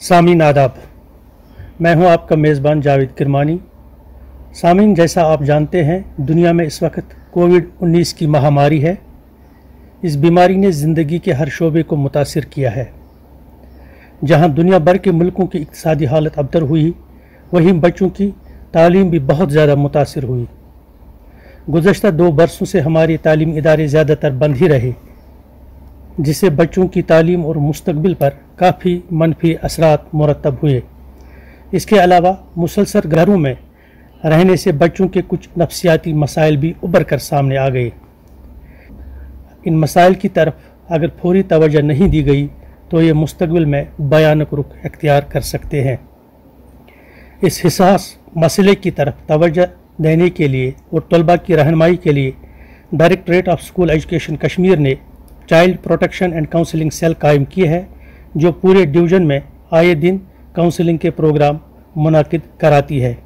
सामीन आदाब, मैं हूं आपका मेज़बान जावेद किरमानी। सामीन, जैसा आप जानते हैं, दुनिया में इस वक्त कोविड-19 की महामारी है। इस बीमारी ने ज़िंदगी के हर शोबे को मुतासिर किया है। जहां दुनिया भर के मुल्कों की इक़्तिसादी हालत अबतर हुई, वहीं बच्चों की तालीम भी बहुत ज़्यादा मुतासिर हुई। गुज़श्ता 2 बरसों से हमारे तालीमी इदारे ज़्यादातर बंद ही रहे, जिससे बच्चों की तालीम और मुस्तकबिल पर काफ़ी मनफी असरात मुरतब हुए। इसके अलावा मुसलसल घरों में रहने से बच्चों के कुछ नफ्सियाती मसाइल भी उभर कर सामने आ गए। इन मसाइल की तरफ अगर फौरी तवज्जो नहीं दी गई तो ये मुस्तकबिल में भयानक रुख इख्तियार कर सकते हैं। इस हिसास मसले की तरफ तवज्जो देने के लिए और तलबा की रहनुमाई के लिए directorate of school education Kashmir ने child protection and counselling cell कायम की है, जो पूरे डिवीज़न में आए दिन काउंसलिंग के प्रोग्राम मुनाकिद कराती है,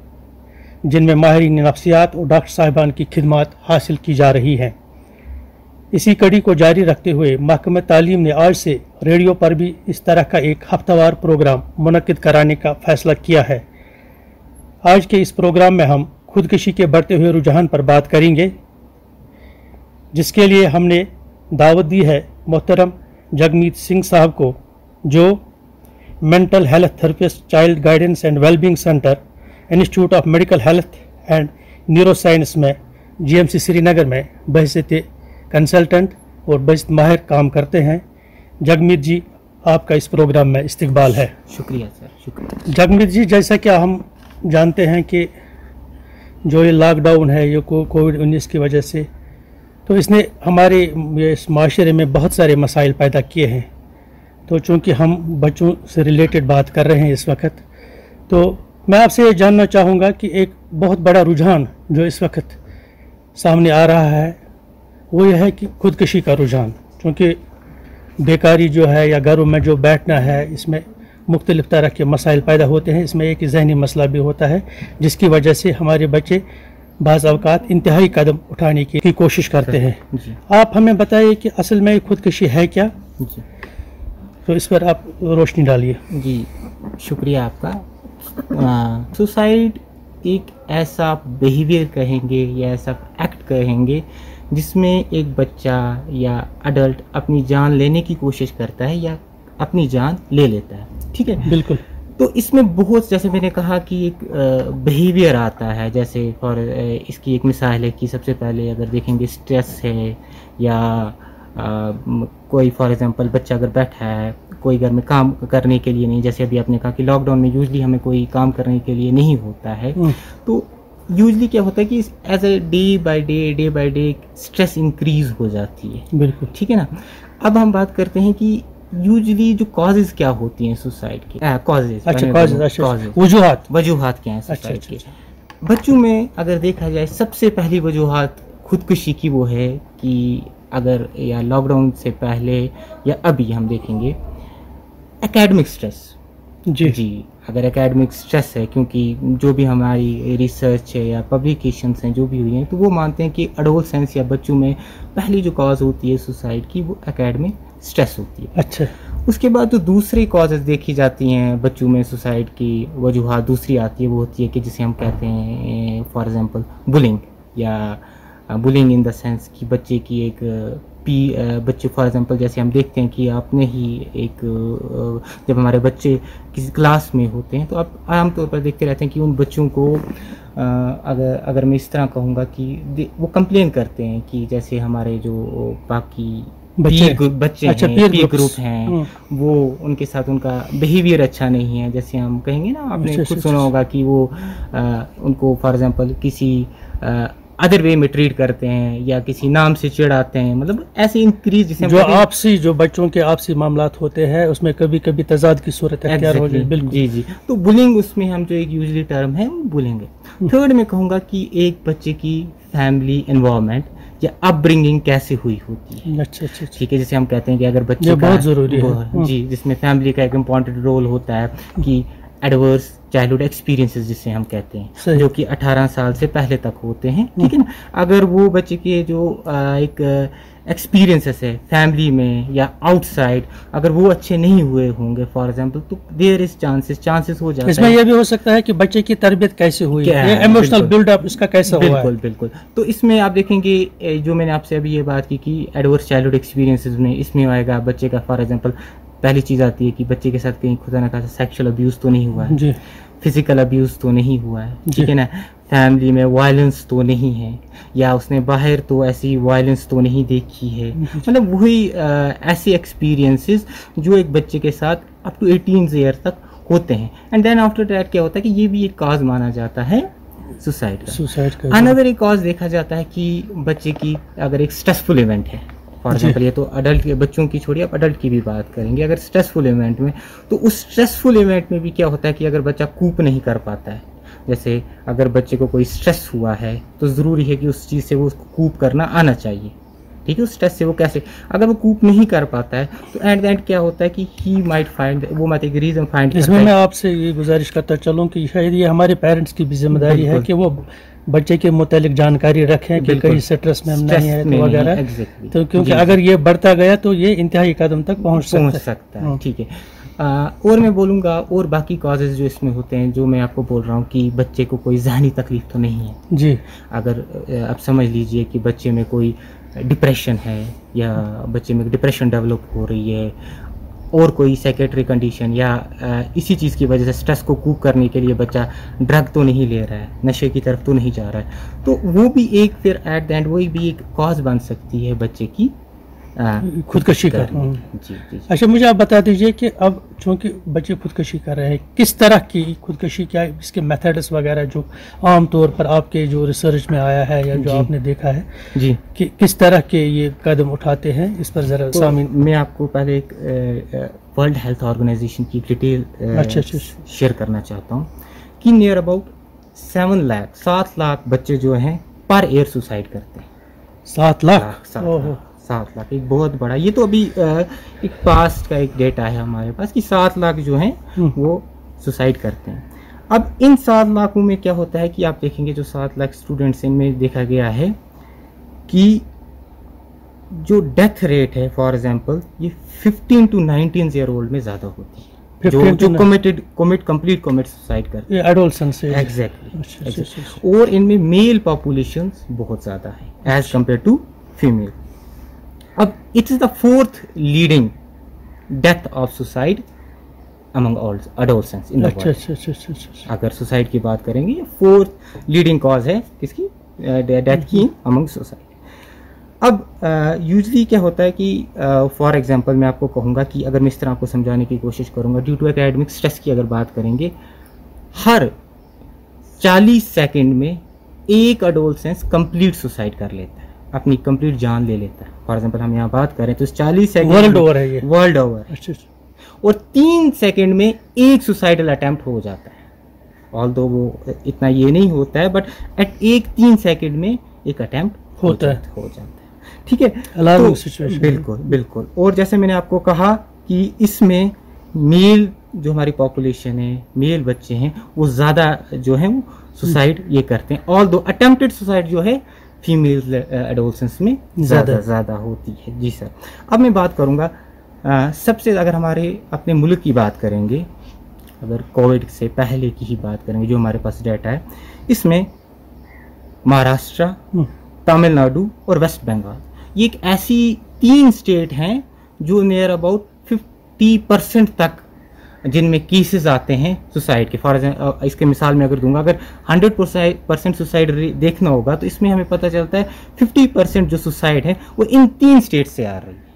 जिनमें माहिरीन नफ्सियात और डॉक्टर साहिबान की खिदमत हासिल की जा रही हैं। इसी कड़ी को जारी रखते हुए महकमा तालीम ने आज से रेडियो पर भी इस तरह का एक हफ्तावार प्रोग्राम मुनक्किद कराने का फैसला किया है। आज के इस प्रोग्राम में हम खुदकुशी के बढ़ते हुए रुझान पर बात करेंगे, जिसके लिए हमने दावत दी है मोहतरम जगमीत सिंह साहब को, जो mental health therapist, child guidance and wellbeing centre, institute of medical health and neuro science में GMC श्रीनगर में बहसीत कंसल्टेंट और बहसीत माहिर काम करते हैं। जगमीत जी, आपका इस प्रोग्राम में इस्तकबाल है। शुक्रिया सर, शुक्रिया। जगमीत जी, जैसा कि हम जानते हैं कि जो ये लॉकडाउन है, ये कोविड-19 की वजह से, तो इसने हमारे इस माशरे में बहुत सारे मसाइल पैदा किए हैं। तो चूँकि हम बच्चों से रिलेटेड बात कर रहे हैं इस वक्त, तो मैं आपसे ये जानना चाहूँगा कि एक बहुत बड़ा रुझान जो इस वक्त सामने आ रहा है वो यह है कि खुदकुशी का रुझान। क्योंकि बेकारी जो है या घरों में जो बैठना है, इसमें मुख्तलिफ़ तरह के मसाइल पैदा होते हैं। इसमें एक ज़हनी मसला भी होता है, जिसकी वजह से हमारे बच्चे बाज़ अवकात इंतहाई कदम उठाने की कोशिश करते हैं। आप हमें बताइए कि असल में खुदकुशी है क्या जी? तो इस पर आप रोशनी डालिए। जी, शुक्रिया आपका। सुसाइड एक ऐसा बिहेवियर कहेंगे या ऐसा एक्ट कहेंगे जिसमें एक बच्चा या अडल्ट अपनी जान लेने की कोशिश करता है या अपनी जान ले लेता है। ठीक है, बिल्कुल। तो इसमें बहुत, जैसे मैंने कहा कि एक बिहेवियर आता है। जैसे और इसकी एक मिसाल है कि सबसे पहले अगर देखेंगे स्ट्रेस है, या कोई फॉर एग्जांपल बच्चा अगर बैठा है, कोई घर में काम करने के लिए नहीं, जैसे अभी आपने कहा कि लॉकडाउन में यूजली हमें कोई काम करने के लिए नहीं होता है, तो यूजली क्या होता है कि as a day by day stress increase हो जाती है। बिल्कुल, ठीक है ना। अब हम बात करते हैं कि यूजली जो कॉजेज क्या होती हैं सुसाइड के, वजूहात क्या हैं सुसाइड के। बच्चों में अगर देखा जाए, सबसे पहली वजूहात खुदकुशी की वो है कि अगर या लॉकडाउन से पहले या अभी हम देखेंगे एकेडमिक स्ट्रेस। जी, अगर एकेडमिक स्ट्रेस है, क्योंकि जो भी हमारी रिसर्च है या पब्लिकेशंस हैं जो भी हुई हैं, तो वो मानते हैं कि एडोलसेंस या बच्चों में पहली जो कॉज होती है सुसाइड की, वो एकेडमिक स्ट्रेस होती है। अच्छा, उसके बाद जो दूसरी कॉजेज देखी जाती हैं बच्चों में सुसाइड की वजूहात दूसरी आती है, वो होती है कि जिसे हम कहते हैं फॉर एग्जांपल बुलिंग, या बुलिंग इन द सेंस कि बच्चे की एक बच्चे फॉर एग्जांपल जैसे हम देखते हैं कि आपने ही एक जब हमारे बच्चे किसी क्लास में होते हैं, तो आप आमतौर पर देखते रहते हैं कि उन बच्चों को अगर मैं इस तरह कहूँगा कि वो कंप्लेन करते हैं कि जैसे हमारे जो बाकी बच्चे हैं, पीर ग्रुप हैं, वो उनके साथ उनका बिहेवियर अच्छा नहीं है। जैसे हम कहेंगे ना, आपने खुद सुना होगा कि वो उनको फॉर एग्जांपल किसी अदर वे में ट्रीट करते हैं या किसी नाम से चिढ़ाते हैं, मतलब ऐसे इंक्रीज जिसे जो बच्चों के आपसी मामलात होते हैं, उसमें कभी कभी तजाद की सूरत अख्तियार हो जाए। बिल्कुल, जी। तो बुलिंग, उसमें हम जो एक यूजली टर्म है वो बुलिंग है। थर्ड में कहूँगा कि एक बच्चे की फैमिली एनवायरनमेंट या अपब्रिंगिंग कैसे हुई होती है। अच्छा, ठीक है, जैसे हम कहते हैं कि अगर बच्चे बहुत जरूरी है जी, जिसमें फैमिली का एक इम्पॉर्टेंट रोल होता है कि एडवर्स चाइल्डहुड एक्सपीरियंसेस जिसे हम कहते हैं, जो कि 18 साल से पहले तक होते हैं, ठीक है ना। अगर वो बच्चे के जो एक एक्सपीरियंसेस है फैमिली में या आउटसाइड, अगर वो अच्छे नहीं हुए होंगे फॉर एग्जांपल, तो देयर इज चांसेस हो जाता है। इसमें यह भी हो सकता है कि बच्चे की तरबियत कैसे हुई है, इमोशनल बिल्डअप इसका कैसा हुआ है। बिल्कुल बिल्कुल। तो इसमें आप देखेंगे जो मैंने आपसे अभी ये बात की कि एडवर्स चाइल्डहुड एक्सपीरियंसेस में इसमें आएगा बच्चे का फॉर एग्जांपल, पहली चीज़ आती है कि बच्चे के साथ कहीं खुदा ना खासा सेक्सुअल अब्यूज़ तो नहीं हुआ है, फिजिकल अब्यूज़ तो नहीं हुआ है, ठीक है ना, फैमिली में वायलेंस तो नहीं है, या उसने बाहर तो ऐसी वायलेंस तो नहीं देखी है। मतलब वही ऐसे एक्सपीरियंसेस जो एक बच्चे के साथ अप टू 18 ईयर तक होते हैं। एंड देन आफ्टर दैट क्या होता है कि ये भी एक काज माना जाता है सुसाइड का। अनदर एक कॉज देखा जाता है कि बच्चे की अगर एक स्ट्रेसफुल इवेंट है, फॉर एग्जाम्पल, ये तो अडल्ट के बच्चों की छोड़िए, अब अडल्ट की भी बात करेंगे। अगर स्ट्रेसफुल इवेंट में, तो उस स्ट्रेसफुल इवेंट में भी क्या होता है कि अगर बच्चा कूप नहीं कर पाता है, जैसे अगर बच्चे को कोई स्ट्रेस हुआ है तो ज़रूरी है कि उस चीज़ से वो कूप करना आना चाहिए, ठीक है। उस स्ट्रेस से वो कैसे, अगर वो कूप नहीं कर पाता है तो एट द एंड क्या होता है कि ही माइट फाइंड, वो मत एक रीज़न फाइंड। इसमें मैं आपसे ये गुजारिश करता चलूँ कि शायद ये हमारे पेरेंट्स की भी जिम्मेदारी है कि वो बच्चे के मुतालिक जानकारी रखें कि कहीं स्ट्रेस में हम नहीं है तो वगैरह, तो क्योंकि अगर ये बढ़ता गया तो ये इंतहाई कदम तक पहुंच सकता है। ठीक है। और मैं बोलूँगा और बाकी कॉजेज़ जो इसमें होते हैं, जो मैं आपको बोल रहा हूँ कि बच्चे को कोई ज़हनी तकलीफ तो नहीं है जी। अगर आप समझ लीजिए कि बच्चे में कोई डिप्रेशन है या बच्चे में डिप्रेशन डेवलप हो रही है और कोई साइकेट्रिक कंडीशन, या इसी चीज़ की वजह से स्ट्रेस को कूप करने के लिए बच्चा ड्रग तो नहीं ले रहा है, नशे की तरफ तो नहीं जा रहा है, तो वो भी एक फिर एट द एंड वही भी एक कॉज बन सकती है बच्चे की खुदकशी कर। जी जी। अच्छा, मुझे आप बता दीजिए कि अब चूँकि बच्चे खुदकशी कर रहे हैं, किस तरह की खुदकशी, क्या इसके मेथड्स वगैरह जो आम तौर पर आपके जो रिसर्च में आया है या जो आपने देखा है जी, कि किस तरह के ये कदम उठाते हैं, इस पर ज़रा सामीन। मैं आपको पहले एक वर्ल्ड हेल्थ ऑर्गेनाइजेशन की डिटेल शेयर करना चाहता हूँ कि नियर अबाउट 7 लाख बच्चे जो हैं पर ईयर सुसाइड करते हैं। 7 लाख? 7 लाख एक बहुत बड़ा, ये तो अभी एक पास्ट का एक डेटा है हमारे पास कि 7 लाख जो हैं वो सुसाइड करते हैं। अब इन 7 लाखों में क्या होता है कि आप देखेंगे जो 7 लाख स्टूडेंट्स, इनमें देखा गया है कि जो डेथ रेट है फॉर एग्जांपल ये 15 to 19 ईयर ओल्ड में ज़्यादा होती है, जो कंप्लीट सुसाइड करते हैं, एडोलसेंस से। एग्जैक्टली। और इनमें मेल पॉपुलेशन बहुत ज़्यादा है एज कम्पेयर टू फीमेल। अब it is the 4th leading death of suicide among all adolescents in the world. अगर सुसाइड की बात करेंगे, ये 4th लीडिंग कॉज है किसकी, डेथ की अमंग सुसाइड। अब यूजली क्या होता है कि फॉर एग्जांपल मैं आपको कहूँगा कि अगर मैं इस तरह आपको समझाने की कोशिश करूँगा, ड्यू टू एकेडमिक स्ट्रेस की अगर बात करेंगे, हर 40 सेकंड में एक एडोलसेंस कंप्लीट सुसाइड कर लेता है, अपनी कंप्लीट जान ले लेता है। फॉर एग्जांपल हम यहाँ बात करें तो 40 सेकंड वर्ल्ड ओवर है ये, वर्ल्ड ओवर। और 3 सेकंड में एक सुसाइडल अटेम्प्ट हो जाता है। ऑल्दो वो इतना ये नहीं होता है, बट एट 3 सेकंड में एक अटेम्प्ट हो जाता है, ठीक है। Alarming situation. बिल्कुल। और जैसे मैंने आपको कहा कि इसमें मेल जो हमारी पॉपुलेशन है, मेल बच्चे हैं, वो ज़्यादा जो है वो सुसाइड ये करते हैं। ऑल्दो अटेम्प्टेड सुसाइड जो है फीमेल एडोलसेंस में ज़्यादा होती है। जी सर। अब मैं बात करूँगा सबसे, अगर हमारे अपने मुल्क की बात करेंगे, अगर कोविड से पहले की ही बात करेंगे, जो हमारे पास डाटा है, इसमें महाराष्ट्र, तमिलनाडु और वेस्ट बंगाल, ये एक ऐसी 3 स्टेट हैं जो नियर अबाउट 50% तक जिनमें केसेस आते हैं सुसाइड के। फॉर एग्जाम्पल इसके मिसाल में अगर दूंगा, अगर 100% सुसाइड देखना होगा तो इसमें हमें पता चलता है 50% जो सुसाइड है वो इन 3 स्टेट से आ रही है।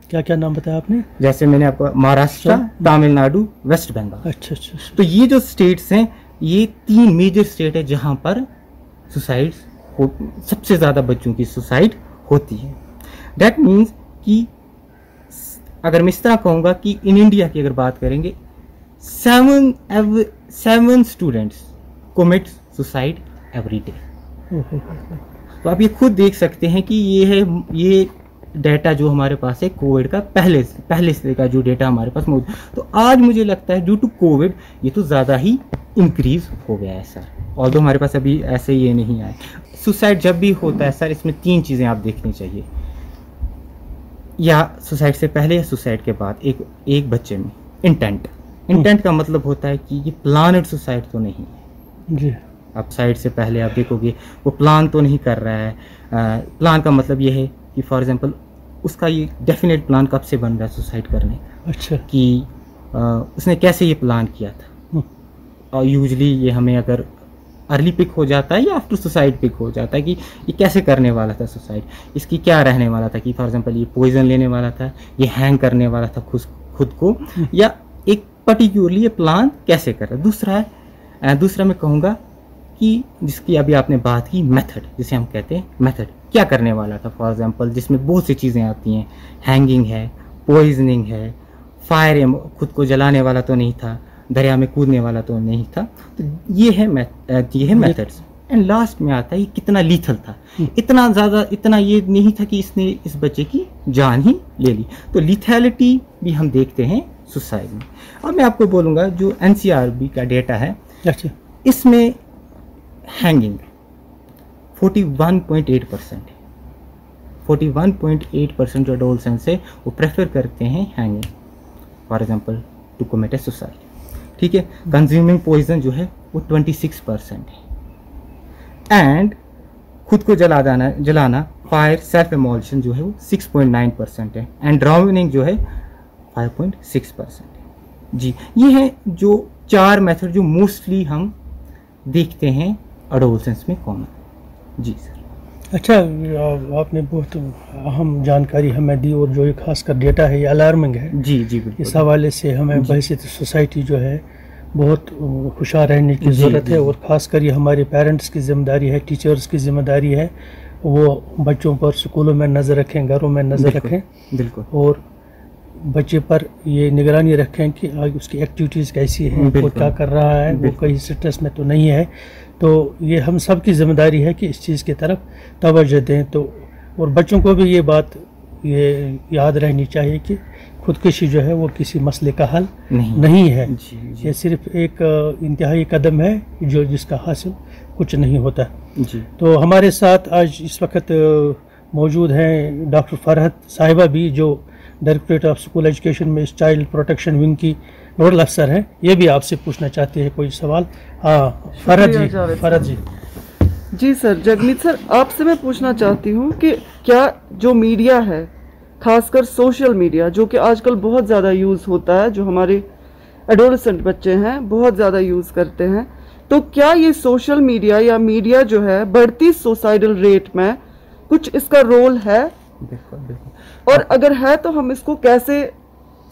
क्या क्या नाम बताया आपने? जैसे मैंने आपको महाराष्ट्र, तमिलनाडु, वेस्ट बंगाल। अच्छा। तो ये जो स्टेट्स हैं, ये 3 मेजर स्टेट है जहाँ पर सुसाइड सबसे ज़्यादा बच्चों की सुसाइड होती है। दैट मीन्स कि अगर मैं इस तरह कहूँगा कि इन इंडिया की अगर बात करेंगे, 7 students commit suicide every day. तो आप ये खुद देख सकते हैं कि ये डाटा जो हमारे पास है कोविड का पहले से का जो डाटा हमारे पास मौजूद, तो आज मुझे लगता है ड्यू टू कोविड ये तो ज़्यादा ही इंक्रीज हो गया है सर, ऑल्दो हमारे पास अभी ऐसे ये नहीं आए। सुसाइड जब भी होता है सर, इसमें 3 चीज़ें आप देखनी चाहिए, या सुसाइड से पहले या सुसाइड के बाद। एक बच्चे में इंटेंट का मतलब होता है कि ये प्लानड सुसाइड तो नहीं है जी। आप साइड से पहले आप देखोगे वो प्लान तो नहीं कर रहा है। प्लान का मतलब ये है कि फॉर एग्जांपल उसका ये डेफिनेट प्लान कब से बन रहा है सुसाइड करने का, अच्छा, कि उसने कैसे ये प्लान किया था। और यूजली ये हमें अगर अर्ली पिक हो जाता है या आफ्टर सुसाइड पिक हो जाता है कि ये कैसे करने वाला था सुसाइड, इसकी क्या रहने वाला था, कि फॉर एग्जांपल ये पॉइजन लेने वाला था, ये हैंग करने वाला था खुद को, या एक पर्टिकुलरली ये प्लान कैसे कर रहा है। दूसरा मैं कहूँगा कि जिसकी अभी आपने बात की मेथड, जिसे हम कहते हैं मेथड, क्या करने वाला था फॉर एग्जांपल, जिसमें बहुत सी चीज़ें आती हैं, हैंगिंग है, पॉइजनिंग है, फायर, खुद को जलाने वाला तो नहीं था, दरिया में कूदने वाला तो नहीं था। तो ये है मेथड्स। एंड लास्ट में आता है कितना लीथल था। इतना ये नहीं था कि इसने इस बच्चे की जान ही ले ली। तो लीथैलिटी भी हम देखते हैं सुसाइड में। अब मैं आपको बोलूँगा जो NCRB का डेटा है, इसमें हैंगिंग 41.8% है। 41.8% जो एडोलसेंस है वो प्रेफर करते हैं hanging for example to commit a suicide, ठीक है। कंज्यूमिंग पॉइजन जो है वो 26% है। एंड खुद को जलाना फायर सेल्फ एमोल्शन जो है वो 6.9% है। एंड ड्राउनिंग जो है 5.6% है। जी, ये है जो 4 मेथड जो मोस्टली हम देखते हैं एडोलसेंस में कॉमन। जी सर। अच्छा, आपने बहुत अहम जानकारी हमें दी, और जो ये खासकर डेटा है ये अलार्मिंग है। जी जी बिल्कुल। इस हवाले से हमें बहसीत सोसाइटी जो है बहुत होशियार रहने की ज़रूरत है, और ख़ासकर ये हमारे पेरेंट्स की जिम्मेदारी है, टीचर्स की जिम्मेदारी है, वो बच्चों पर स्कूलों में नज़र रखें, घरों में नज़र रखें, बिल्कुल, और बच्चे पर ये निगरानी रखें कि आज उसकी एक्टिविटीज़ कैसी हैं, वो क्या कर रहा है, वो कहीं स्ट्रेस में तो नहीं है। तो ये हम सब की जिम्मेदारी है कि इस चीज़ की तरफ तवज्जो दें। तो और बच्चों को भी ये बात ये याद रहनी चाहिए कि खुदकुशी जो है वो किसी मसले का हल नहीं है। ये सिर्फ एक इंतहाई कदम है जो जिसका हासिल कुछ नहीं होता जी। तो हमारे साथ आज इस वक्त मौजूद हैं डॉक्टर फरहत साहिबा भी, जो डायरेक्टरेट ऑफ स्कूल एजुकेशन में चाइल्ड प्रोटेक्शन विंग की नोडल अफसर हैं। ये भी आपसे पूछना चाहते हैं कोई सवाल। हाँ फरहत जी। जी सर, जगमीत सर, आपसे मैं पूछना चाहती हूँ कि क्या जो मीडिया है, खासकर सोशल मीडिया जो कि आजकल बहुत ज़्यादा यूज़ होता है, जो हमारे एडोलेसेंट बच्चे हैं बहुत ज़्यादा यूज़ करते हैं, तो क्या ये सोशल मीडिया या मीडिया जो है बढ़ती सुसाइडल रेट में कुछ इसका रोल है? बिल्कुल। और अगर है तो हम इसको कैसे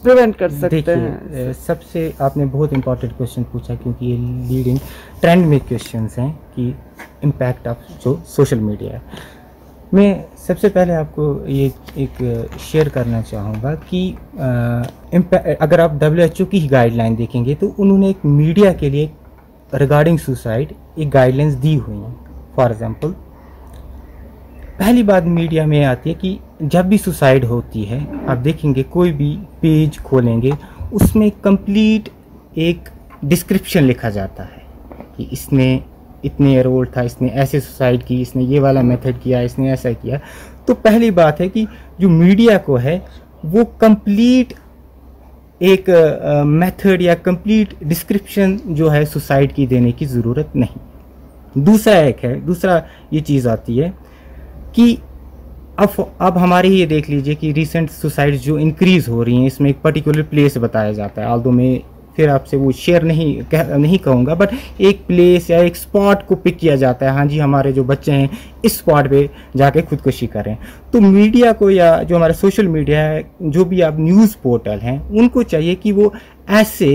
प्रिवेंट कर सकते हैं? सबसे आपने बहुत इंपॉर्टेंट क्वेश्चन पूछा, क्योंकि ये लीडिंग ट्रेंड में क्वेश्चंस हैं कि इम्पैक्ट ऑफ जो सोशल मीडिया है। मैं सबसे पहले आपको ये एक शेयर करना चाहूँगा कि अगर आप WHO की ही गाइडलाइन देखेंगे तो उन्होंने एक मीडिया के लिए रिगार्डिंग सुसाइड एक गाइडलाइंस दी हुई हैं। फॉर एग्जांपल, पहली बात मीडिया में आती है कि जब भी सुसाइड होती है, आप देखेंगे कोई भी पेज खोलेंगे उसमें कंप्लीट एक डिस्क्रिप्शन लिखा जाता है कि इसने इतने ईयर ओल्ड था, इसने ऐसे सुसाइड की, इसने ये वाला मेथड किया, इसने ऐसा किया। तो पहली बात है कि जो मीडिया को है वो कंप्लीट एक मेथड या कंप्लीट डिस्क्रिप्शन जो है सुसाइड की देने की ज़रूरत नहीं। दूसरा ये चीज़ आती है कि अब हमारे ये देख लीजिए कि रिसेंट सुसाइड जो इंक्रीज हो रही हैं, इसमें एक पर्टिकुलर प्लेस बताया जाता है। ऑल्दो मैं फिर आपसे वो शेयर नहीं कहूँगा, बट एक प्लेस या एक स्पॉट को पिक किया जाता है, हाँ जी हमारे जो बच्चे हैं इस स्पॉट पे जाके खुदकुशी करें। तो मीडिया को या जो हमारा सोशल मीडिया है, जो भी आप न्यूज़ पोर्टल हैं, उनको चाहिए कि वो ऐसे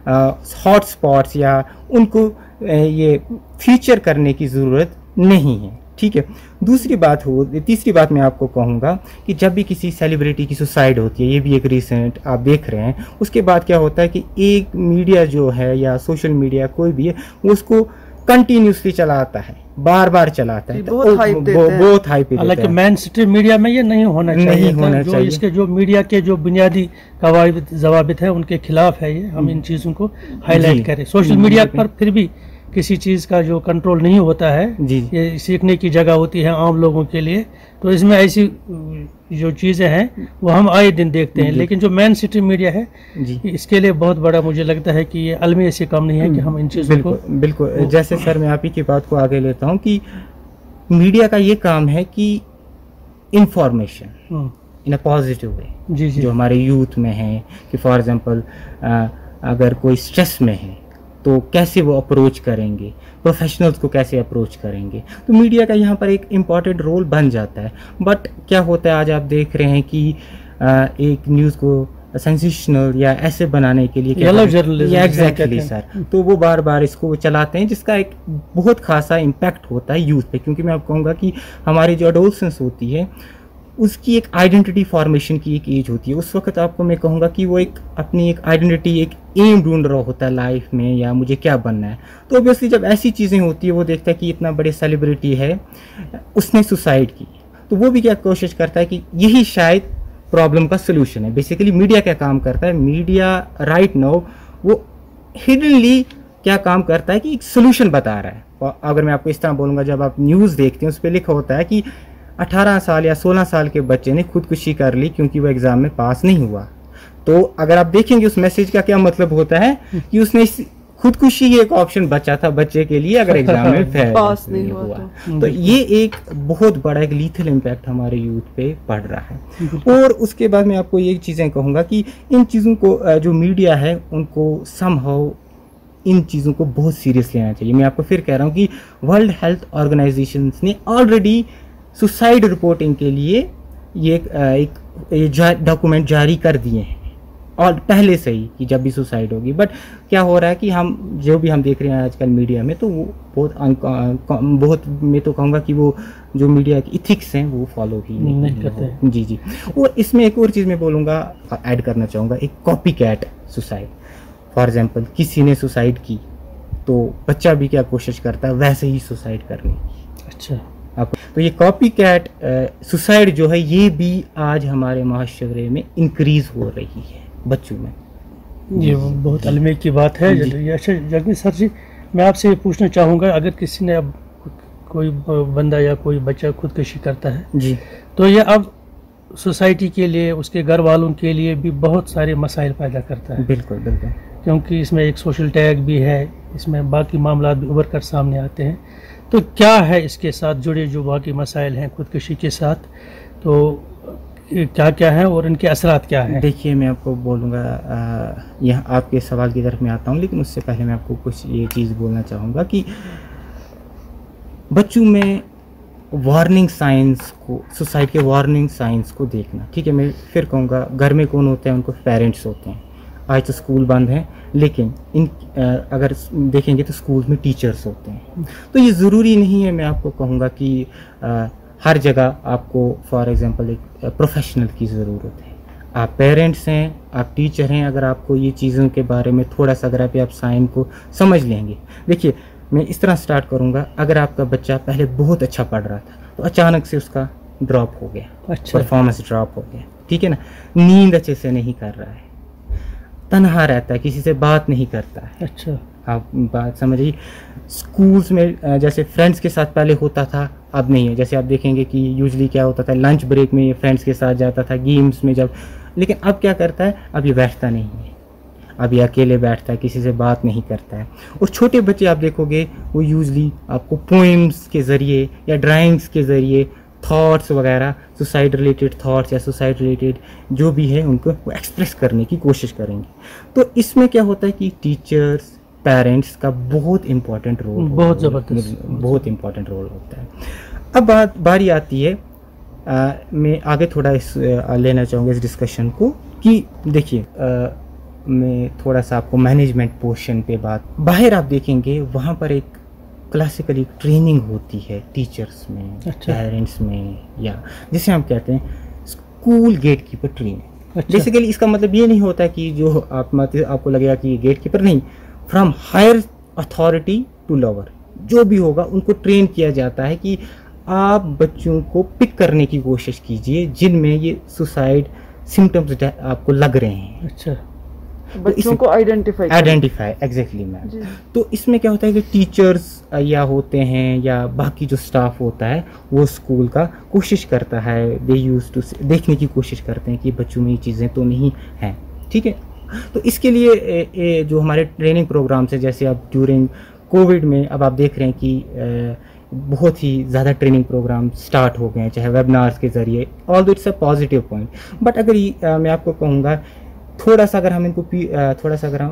हॉट स्पॉट्स या उनको ये फीचर करने की ज़रूरत नहीं है, ठीक है। तीसरी बात मैं आपको कहूँगा कि जब भी किसी सेलिब्रिटी की सुसाइड होती है, ये भी एक रिसेंट आप देख रहे हैं, उसके बाद क्या होता है कि एक मीडिया जो है या सोशल मीडिया कोई भी है वो उसको कंटिन्यूसली चलाता है बार बार चलाता है, बहुत हाइप देते हैं। बहुत हाइप देता हालांकि है। मेन स्ट्रीम मीडिया में ये नहीं होना चाहिए नहीं था। होना जो चाहिए। इसके जो मीडिया के जो बुनियादी कवायद जवाबित है उनके खिलाफ है ये। हम इन चीज़ों को जी। हाईलाइट करें। सोशल मीडिया पर फिर भी किसी चीज़ का जो कंट्रोल नहीं होता है, जी। ये सीखने की जगह होती है आम लोगों के लिए। तो इसमें ऐसी जो चीज़ें हैं वो हम आए दिन देखते हैं, लेकिन जो मेन स्ट्रीम मीडिया है जी इसके लिए बहुत बड़ा मुझे लगता है कि ये अलमी ऐसे काम नहीं है कि हम इन चीज़ों को बिल्कुल बिल्कुल। जैसे सर मैं आप ही की बात को आगे लेता हूँ कि मीडिया का ये काम है कि information in a positive way जी जी जो हमारे यूथ में है कि फॉर एग्जांपल अगर कोई स्ट्रेस में है तो कैसे वो अप्रोच करेंगे, प्रोफेशनल्स को कैसे अप्रोच करेंगे, तो मीडिया का यहाँ पर एक इम्पॉर्टेंट रोल बन जाता है। बट क्या होता है आज आप देख रहे हैं कि एक न्यूज़ को सेंसेशनल या ऐसे बनाने के लिए येलो जर्नलिज्म एग्जैक्टली सर, तो वो बार बार इसको चलाते हैं जिसका एक बहुत खासा इम्पैक्ट होता है यूथ पे। क्योंकि मैं आपको कहूँगा कि हमारी जो एडोलसेंस होती है उसकी एक आइडेंटिटी फॉर्मेशन की एक एज होती है। उस वक्त आपको मैं कहूँगा कि वो एक अपनी एक आइडेंटिटी, एक एम ढूंढ रहा होता है लाइफ में, या मुझे क्या बनना है। तो ऑब्वियसली जब ऐसी चीज़ें होती है, वो देखता है कि इतना बड़े सेलिब्रिटी है, उसने सुसाइड की, तो वो भी क्या कोशिश करता है कि यही शायद प्रॉब्लम का सोल्यूशन है। बेसिकली मीडिया क्या काम करता है, मीडिया राइट नाउ वो हिडनली क्या काम करता है कि एक सोल्यूशन बता रहा है। और अगर मैं आपको इस तरह बोलूँगा, जब आप न्यूज़ देखते हैं उस पर लिखा होता है कि 18 साल या 16 साल के बच्चे ने खुदकुशी कर ली क्योंकि वो एग्ज़ाम में पास नहीं हुआ। तो अगर आप देखेंगे उस मैसेज का क्या मतलब होता है कि उसने खुदकुशी ही एक ऑप्शन बचा था बच्चे के लिए अगर एग्जाम में फेल पास नहीं हुआ तो ये एक बहुत बड़ा एक लीथल इम्पैक्ट हमारे यूथ पे पड़ रहा है। और उसके बाद मैं आपको ये चीज़ें कहूँगा कि इन चीज़ों को जो मीडिया है उनको समहाउ इन चीज़ों को बहुत सीरियस लेना चाहिए। मैं आपको फिर कह रहा हूँ कि वर्ल्ड हेल्थ ऑर्गेनाइजेशन ने ऑलरेडी सुसाइड रिपोर्टिंग के लिए ये एक डॉक्यूमेंट जारी कर दिए हैं और पहले से ही कि जब भी सुसाइड होगी। बट क्या हो रहा है कि हम जो भी हम देख रहे हैं आजकल मीडिया में, तो वो बहुत मैं तो कहूँगा कि वो जो मीडिया के इथिक्स हैं वो फॉलो ही नहीं करते हैं। जी जी। और इसमें एक और चीज़ मैं बोलूँगा, ऐड करना चाहूँगा, एक copy cat suicide. For example किसी ने सुसाइड की तो बच्चा भी क्या कोशिश करता है वैसे ही सुसाइड करने की। अच्छा, तो ये कॉपी कैट सुसाइड जो है ये भी आज हमारे माशरे में इंक्रीज हो रही है बच्चों में। ये बहुत अलमी की बात है। अच्छा जगमीत सर जी, मैं आपसे ये पूछना चाहूँगा, अगर किसी ने अब कोई बंदा या कोई बच्चा खुदकुशी करता है जी, तो ये अब सोसाइटी के लिए, उसके घर वालों के लिए भी बहुत सारे मसाइल पैदा करता है। बिल्कुल बिल्कुल, क्योंकि इसमें एक सोशल टैग भी है, इसमें बाकी मामला भी उभर कर सामने आते हैं। तो क्या है इसके साथ जुड़े जो बाकी मसाइल हैं खुदकुशी के साथ, तो क्या क्या है और इनके असरात क्या हैं? देखिए मैं आपको बोलूँगा, यहाँ आपके सवाल की तरफ मैं आता हूँ, लेकिन उससे पहले मैं आपको कुछ ये चीज़ बोलना चाहूँगा कि बच्चों में वार्निंग साइंस को, सुसाइड के वार्निंग साइंस को देखना। ठीक है, मैं फिर कहूँगा घर में कौन होते हैं, उनको पेरेंट्स होते हैं। आज तो स्कूल बंद हैं, लेकिन इन अगर देखेंगे तो स्कूल में टीचर्स होते हैं। तो ये ज़रूरी नहीं है, मैं आपको कहूँगा कि हर जगह आपको फॉर एग्जांपल एक प्रोफेशनल की ज़रूरत है। आप पेरेंट्स हैं, आप टीचर हैं, अगर आपको ये चीज़ों के बारे में थोड़ा सा अगर आप साइन को समझ लेंगे। देखिए मैं इस तरह स्टार्ट करूँगा, अगर आपका बच्चा पहले बहुत अच्छा पढ़ रहा था तो अचानक से उसका ड्रॉप हो गया, अच्छा, परफॉर्मेंस ड्रॉप हो गया, ठीक है ना, नींद अच्छे से नहीं कर रहा है, तन्हा रहता है, किसी से बात नहीं करता है। अच्छा, आप बात समझिए। स्कूल्स में जैसे फ्रेंड्स के साथ पहले होता था, अब नहीं है। जैसे आप देखेंगे कि यूजली क्या होता था, लंच ब्रेक में ये फ्रेंड्स के साथ जाता था, गेम्स में जब, लेकिन अब क्या करता है, अब ये बैठता नहीं है, अब ये अकेले बैठता है, किसी से बात नहीं करता है। और छोटे बच्चे आप देखोगे वो यूजली आपको पोएम्स के ज़रिए या ड्राइंग्स के ज़रिए थॉट्स वगैरह, सुसाइड रिलेटेड थॉट्स या सुसाइड रिलेटेड जो भी है उनको वो एक्सप्रेस करने की कोशिश करेंगे। तो इसमें क्या होता है कि टीचर्स, पेरेंट्स का बहुत इम्पोर्टेंट रोल, बहुत ज़बरदस्त, बहुत इम्पोर्टेंट रोल होता है। अब बारी आती है, मैं आगे थोड़ा लेना चाहूँगा इस डिस्कशन को कि देखिए मैं थोड़ा सा आपको मैनेजमेंट पोर्शन पे बात, बाहर आप देखेंगे वहाँ पर एक क्लासिकली ट्रेनिंग होती है टीचर्स में, अच्छा, पेरेंट्स में, या जिसे हम कहते हैं स्कूल गेट कीपर ट्रेनिंग। अच्छा, बेसिकली इसका मतलब ये नहीं होता कि जो आपको लगेगा कि गेट कीपर नहीं, from higher authority to lower, जो भी होगा उनको ट्रेन किया जाता है कि आप बच्चों को पिक करने की कोशिश कीजिए जिनमें ये सुसाइड सिम्टम्स आपको लग रहे हैं। अच्छा, बच्चों को आइडेंटिफाई एग्जैक्टली मैम। तो इसमें क्या होता है कि टीचर्स या होते हैं या बाकी जो स्टाफ होता है वो स्कूल का कोशिश करता है, दे यूज टू देखने की कोशिश करते हैं कि बच्चों में ये चीज़ें तो नहीं हैं, ठीक है। तो इसके लिए जो हमारे ट्रेनिंग प्रोग्राम्स है, जैसे अब ड्यूरिंग कोविड में अब आप देख रहे हैं कि बहुत ही ज़्यादा ट्रेनिंग प्रोग्राम स्टार्ट हो गए हैं, चाहे वेबिनार्स के ज़रिए, ऑल दो it's a positive point. But अगर मैं आपको कहूँगा थोड़ा सा अगर हम इनको थोड़ा सा अगर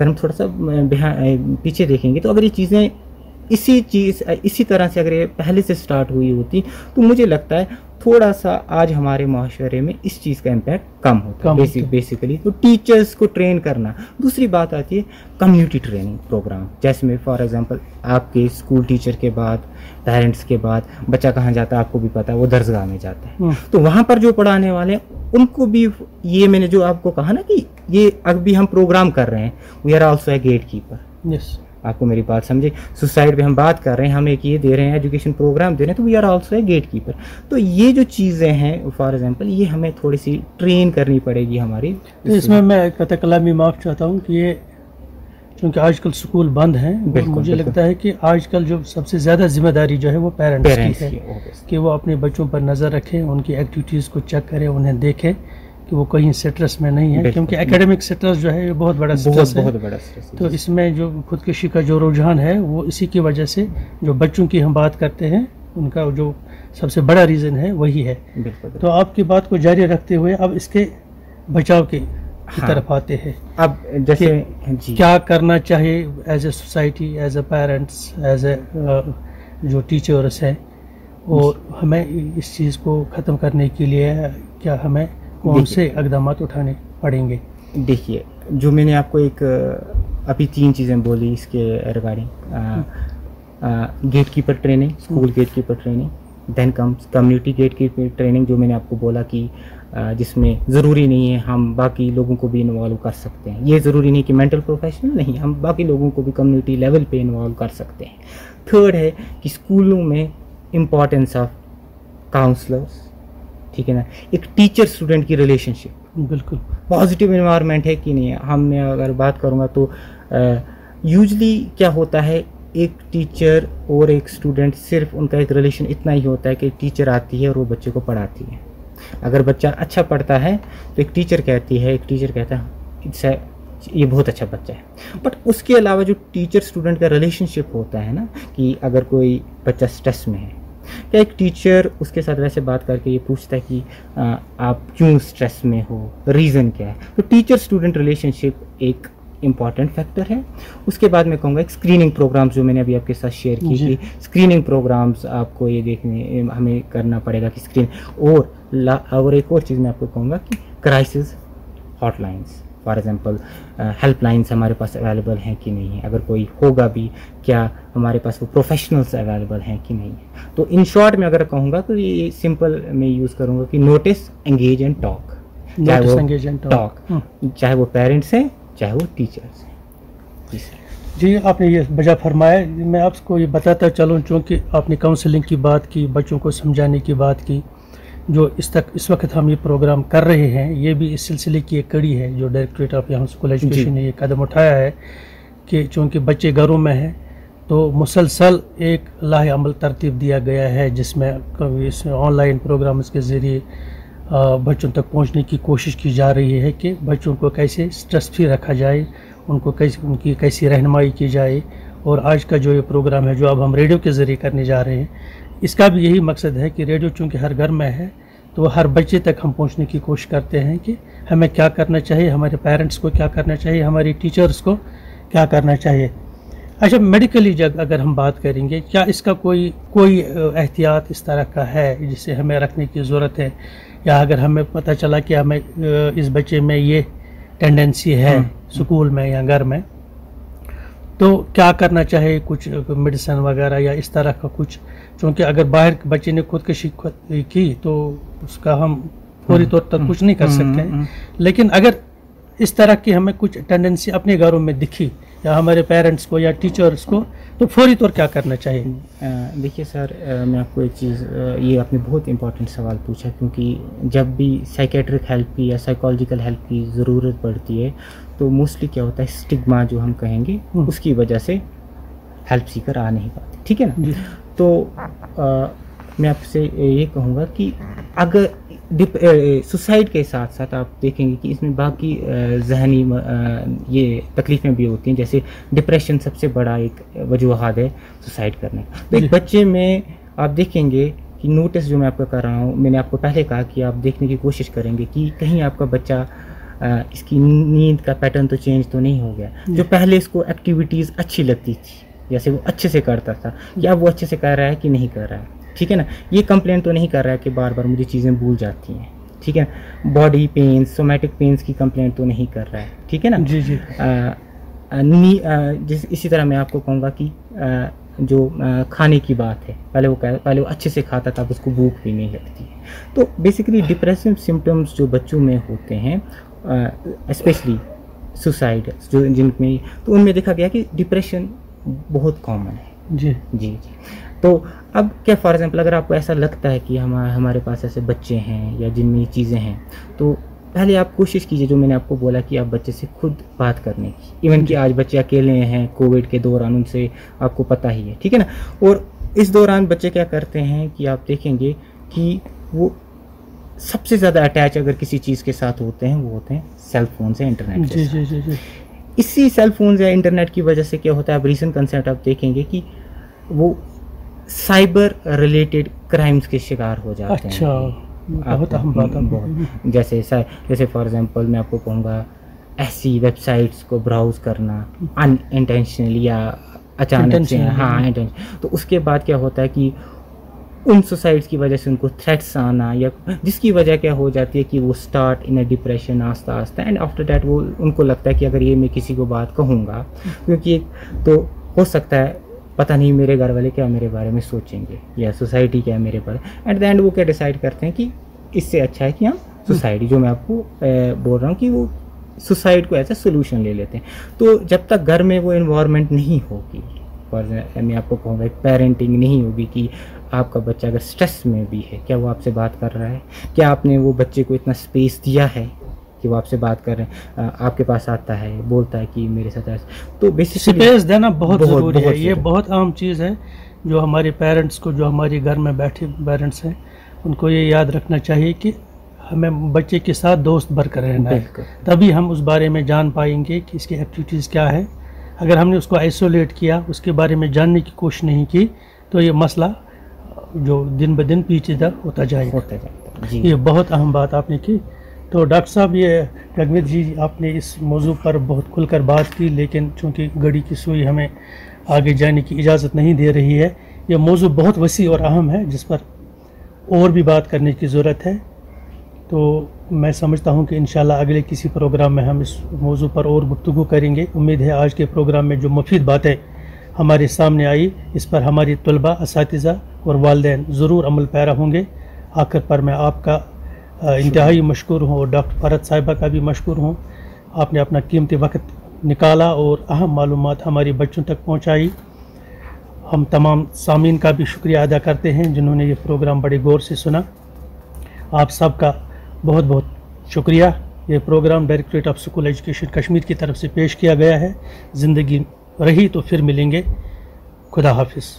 हम थोड़ा सा पीछे देखेंगे तो अगर ये चीज़ें इसी तरह से अगर ये पहले से स्टार्ट हुई होती तो मुझे लगता है थोड़ा सा आज हमारे माशरे में इस चीज़ का इम्पैक्ट कम होता है बेसिकली। तो टीचर्स को ट्रेन करना। दूसरी बात आती है कम्युनिटी ट्रेनिंग प्रोग्राम, जैसे में फॉर एग्जांपल आपके स्कूल टीचर के बाद, पेरेंट्स के बाद बच्चा कहाँ जाता है आपको भी पता है, वो दरसगाह में जाता है। तो वहाँ पर जो पढ़ाने वाले हैं उनको भी ये मैंने जो आपको कहा ना कि ये अभी हम प्रोग्राम कर रहे हैं, we are also a gate keeper. Yes, आपको मेरी बात समझे। सुसाइड पे हम बात कर रहे हैं, हम एक ये दे रहे हैं, एजुकेशन प्रोग्राम दे रहे हैं, तो we are also a gate keeper. तो ये जो चीज़ें हैं फॉर एग्जांपल ये हमें थोड़ी सी ट्रेन करनी पड़ेगी हमारी। तो इसमें मैं कतई कलामी माफ़ चाहता हूँ कि ये क्योंकि आजकल स्कूल बंद हैं, मुझे लगता है कि आजकल जो सबसे ज़्यादा जिम्मेदारी जो है वो पेरेंट्स की है कि वो अपने बच्चों पर नज़र रखें, उनकी एक्टिविटीज़ को चेक करें, उन्हें देखें कि वो कहीं स्ट्रेस में नहीं है, क्योंकि एकेडमिक स्ट्रेस जो है ये बहुत बड़ा स्ट्रेस है। तो इसमें जो खुदकुशी का जो रुझान है वो इसी की वजह से, जो बच्चों की हम बात करते हैं उनका जो सबसे बड़ा रीज़न है वही है। तो आपकी बात को जारी रखते हुए अब इसके बचाव की तरफ आते हैं। अब जैसे क्या करना चाहिए as a society, as a parents, as a जो टीचर्स हैं, और हमें इस चीज़ को ख़त्म करने के लिए क्या हमें कौन से इक़दाम उठाने पड़ेंगे? देखिए, जो मैंने आपको एक अभी 3 चीज़ें बोली इसके regarding, gate keeper training, school gate keeper training, then comes community gate keeper training, जो मैंने आपको बोला कि जिसमें ज़रूरी नहीं है हम बाकी लोगों को भी इन्वॉल्व कर सकते हैं। ये ज़रूरी नहीं कि मेंटल प्रोफेशनल नहीं, हम बाकी लोगों को भी कम्युनिटी लेवल पे इन्वॉल्व कर सकते हैं। थर्ड है कि स्कूलों में इम्पॉर्टेंस ऑफ काउंसलर्स, ठीक है ना, एक टीचर स्टूडेंट की रिलेशनशिप, बिल्कुल पॉजिटिव इन्वायरमेंट है कि नहीं है। हमने अगर बात करूँगा तो यूजली क्या होता है, एक टीचर और एक स्टूडेंट सिर्फ उनका एक रिलेशन इतना ही होता है कि टीचर आती है और वो बच्चे को पढ़ाती है। अगर बच्चा अच्छा पढ़ता है तो एक टीचर कहता है ये बहुत अच्छा बच्चा है। बट उसके अलावा जो टीचर स्टूडेंट का रिलेशनशिप होता है ना, कि अगर कोई बच्चा स्ट्रेस में है, क्या एक टीचर उसके साथ वैसे बात करके ये पूछता है कि आप क्यों स्ट्रेस में हो, रीज़न क्या है। तो टीचर स्टूडेंट रिलेशनशिप एक इम्पॉर्टेंट फैक्टर है। उसके बाद मैं कहूँगा एक स्क्रीनिंग प्रोग्राम्स, जो मैंने अभी आपके साथ शेयर की कि स्क्रीनिंग प्रोग्राम्स आपको ये देखने हमें करना पड़ेगा कि स्क्रीन, और एक और चीज़ मैं आपको कहूँगा कि क्राइसिस हॉटलाइंस, फॉर एग्जांपल हेल्पलाइंस हमारे पास अवेलेबल हैं कि नहीं है, अगर कोई होगा भी क्या हमारे पास वो प्रोफेशनल्स अवेलेबल हैं कि नहीं है। तो इन शॉर्ट में अगर कहूँगा तो ये सिंपल मैं यूज़ करूँगा कि नोटिस, एंगेज एंड टॉक, चाहे वो पेरेंट्स हैं चाहे वो टीचर्स हैं। जी, आपने ये बजा फरमाया। मैं आपको ये बताता चलूँ, चूँकि आपने काउंसलिंग की बात की, बच्चों को समझाने की बात की, जो इस वक्त हम ये प्रोग्राम कर रहे हैं ये भी इस सिलसिले की एक कड़ी है जो डायरेक्टरेट ऑफ यहाँ स्कूल एजुकेशन ने ये कदम उठाया है कि चूँकि बच्चे घरों में हैं तो मुसलसल एक लाहे अमल तरतीब दिया गया है, जिसमें इस ऑनलाइन प्रोग्राम्स के ज़रिए बच्चों तक पहुंचने की कोशिश की जा रही है कि बच्चों को कैसे स्ट्रेस फ्री रखा जाए, उनकी कैसी रहनुमाई की जाए। और आज का जो ये प्रोग्राम है जो अब हम रेडियो के ज़रिए करने जा रहे हैं, इसका भी यही मकसद है कि रेडियो चूँकि हर घर में है तो हर बच्चे तक हम पहुंचने की कोशिश करते हैं कि हमें क्या करना चाहिए, हमारे पेरेंट्स को क्या करना चाहिए, हमारी टीचर्स को क्या करना चाहिए। अच्छा, मेडिकली जब अगर हम बात करेंगे, क्या इसका कोई एहतियात इस तरह का है जिसे हमें रखने की ज़रूरत है, या अगर हमें पता चला कि हमें इस बच्चे में ये टेंडेंसी है स्कूल में या घर में, तो क्या करना चाहिए, कुछ मेडिसिन वगैरह या इस तरह का कुछ। क्योंकि अगर बाहर बच्चे ने खुदकुशी की तो उसका हम फौरी तौर पर कुछ नहीं कर सकते हैं, लेकिन अगर इस तरह की हमें कुछ टेंडेंसी अपने घरों में दिखी या हमारे पेरेंट्स को या टीचर्स को, तो फौरी तौर क्या करना चाहिए? देखिए सर, मैं आपको एक चीज़, ये आपने बहुत इंपॉर्टेंट सवाल पूछा, क्योंकि जब भी साइकेट्रिक हेल्प की या साइकोलॉजिकल हेल्प की ज़रूरत पड़ती है तो मोस्टली क्या होता है, स्टिग्मा जो हम कहेंगे उसकी वजह से हेल्प सीकर आ नहीं पाते, ठीक है ना। तो मैं आपसे ये कहूँगा कि अगर सुसाइड के साथ साथ आप देखेंगे कि इसमें बाकी जहनी ये तकलीफ़ें भी होती हैं, जैसे डिप्रेशन सबसे बड़ा एक वजूहात है सुसाइड करने का। तो एक बच्चे में आप देखेंगे कि नोटिस जो मैं आपको कर रहा हूँ, मैंने आपको पहले कहा कि आप देखने की कोशिश करेंगे कि कहीं आपका बच्चा इसकी नींद का पैटर्न तो चेंज तो नहीं हो गया। जो पहले इसको एक्टिविटीज़ अच्छी लगती थी, जैसे वो अच्छे से करता था, या वो अच्छे से कर रहा है कि नहीं कर रहा है, ठीक है ना। ये कंप्लेंट तो नहीं कर रहा है कि बार बार मुझे चीज़ें भूल जाती हैं, ठीक है। बॉडी पेन्स, सोमैटिक पेन्स की कंप्लेंट तो नहीं कर रहा है, ठीक है ना। जी जी। इसी तरह मैं आपको कहूँगा कि जो खाने की बात है, पहले वो अच्छे से खाता था, अब उसको भूख भी नहीं लगती है। तो बेसिकली डिप्रेसिव सिम्टम्स जो बच्चों में होते हैं, स्पेशली सुसाइड जो जिनमें, तो उनमें देखा गया कि डिप्रेशन बहुत कॉमन है। जी जी जी। तो अब क्या, फॉर एग्जांपल अगर आपको ऐसा लगता है कि हमारे पास ऐसे बच्चे हैं या जिनमें ये चीज़ें हैं, तो पहले आप कोशिश कीजिए, जो मैंने आपको बोला कि आप बच्चे से खुद बात करने की। इवन कि आज बच्चे अकेले हैं कोविड के दौरान, उनसे आपको पता ही है, ठीक है ना। और इस दौरान बच्चे क्या करते हैं कि आप देखेंगे कि वो सबसे ज़्यादा अटैच अगर किसी चीज़ के साथ होते हैं, वो होते हैं सेल फोन से, इंटरनेट जी जी जी जी। इसी सेल फोन या इंटरनेट की वजह से क्या होता है, आप रीसेंट कंसेप्ट आप देखेंगे कि वो साइबर रिलेटेड क्राइम्स के शिकार हो जाते हैं। अच्छा, बहुत अहम बात है। बहुत, जैसे फॉर एग्जांपल मैं आपको कहूँगा, ऐसी वेबसाइट्स को ब्राउज करना अनइंटेंशनली या अचानक से, हाँ इंटेंशन, तो उसके बाद क्या होता है कि उन सुसाइड्स की वजह से उनको थ्रेट्स आना, या जिसकी वजह क्या हो जाती है कि वो स्टार्ट इन अ डिप्रेशन आस्ता आस्ता, एंड आफ्टर दैट वो उनको लगता है कि अगर ये मैं किसी को बात कहूँगा, क्योंकि तो हो सकता है पता नहीं मेरे घर वाले क्या मेरे बारे में सोचेंगे या सोसाइटी क्या मेरे बारे, एट द एंड वो क्या डिसाइड करते हैं कि इससे अच्छा है कि हम सोसाइटी, जो मैं आपको बोल रहा हूँ कि वो सुसाइड को एज ए सोल्यूशन ले लेते हैं। तो जब तक घर में वो इन्वायरमेंट नहीं होगी, और मैं आपको कहूँगा एक पेरेंटिंग नहीं होगी कि आपका बच्चा अगर स्ट्रेस में भी है, क्या वो आपसे बात कर रहा है, क्या आपने वो बच्चे को इतना स्पेस दिया है कि वो आपसे बात कर रहे हैं, आपके पास आता है, बोलता है कि मेरे साथ ऐसा, तो बेसिकली स्पेस देना बहुत ज़रूरी है। ये बहुत अहम चीज़ है जो हमारे पेरेंट्स को, जो हमारे घर में बैठे पेरेंट्स हैं, उनको ये याद रखना चाहिए कि हमें बच्चे के साथ दोस्त बनकर रहना है, तभी हम उस बारे में जान पाएंगे कि इसकी एक्टिविटीज़ क्या है। अगर हमने उसको आइसोलेट किया, उसके बारे में जानने की कोशिश नहीं की, तो ये मसला जो दिन ब दिन पीछे होता जाएगा। ये बहुत अहम बात आपने की। तो डॉक्टर साहब, ये जगमीत जी, आपने इस मौजू पर बहुत खुलकर बात की, लेकिन चूँकि घड़ी की सुई हमें आगे जाने की इजाज़त नहीं दे रही है, यह मौजू बहुत वसी और अहम है जिस पर और भी बात करने की ज़रूरत है। तो मैं समझता हूँ कि इंशाल्लाह अगले किसी प्रोग्राम में हम इस मौजू पर और गुफ्तगू करेंगे। उम्मीद है आज के प्रोग्राम में जो मुफीद बातें हमारे सामने आई, इस पर हमारी तलबा, असातिज़ा और वालिदैन ज़रूर अमल पैरा होंगे। आखिर पर मैं आपका इंतहाई मशकूर हूँ और डॉक्टर फरहत साहिबा का भी मशकूर हूँ। आपने अपना कीमती वक्त निकाला और अहम मालूमात हमारे बच्चों तक पहुँचाई। हम तमाम सामीन का भी शुक्रिया अदा करते हैं जिन्होंने ये प्रोग्राम बड़े गौर से सुना। आप सबका बहुत बहुत शुक्रिया। ये program directorate of school education Kashmir की तरफ से पेश किया गया है। ज़िंदगी रही तो फिर मिलेंगे। खुदा हाफिज़।